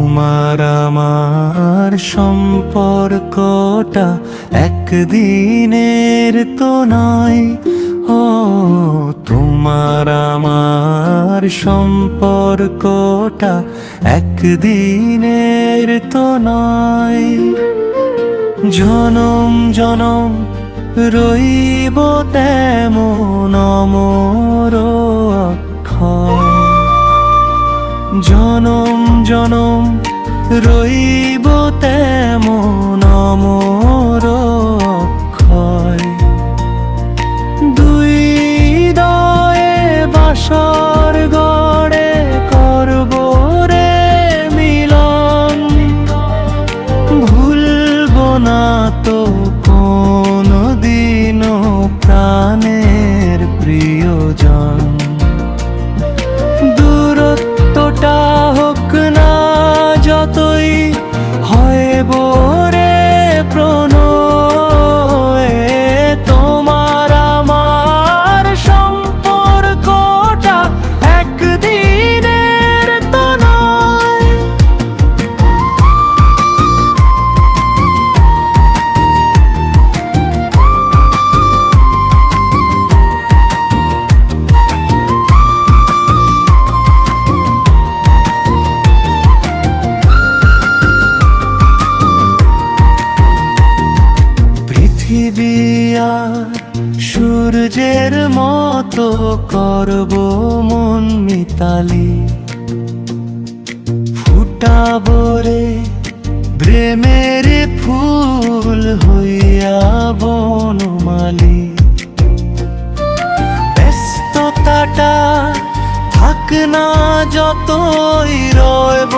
তোমার আমার সম্পর্কটা একদিনের তো নয়। ও তোমার আমার সম্পর্কটা একদিনের তো নয়। জনম জনম রইব তেমন অমর অক্ষয়। জনম জনম রইব তেমন অমর অক্ষয়। দুই হৃদয়ে বাসর গড়ে করব রে মিলন। ভুলব না তো কোনো দিনও প্রাণের প্রিয়জন। দূরত্বটা হোক না যতই হয় রে প্রণয়, তোমার আমার সম্পর্কটা একদিনের তো নয়। পৃথিবী আর সূর্যের মতো করব মন মিতালি। ফুটাবো রে প্রেমের ফুল হইয়া বনমালী। ব্যস্ততাটা থাক না যতই রইব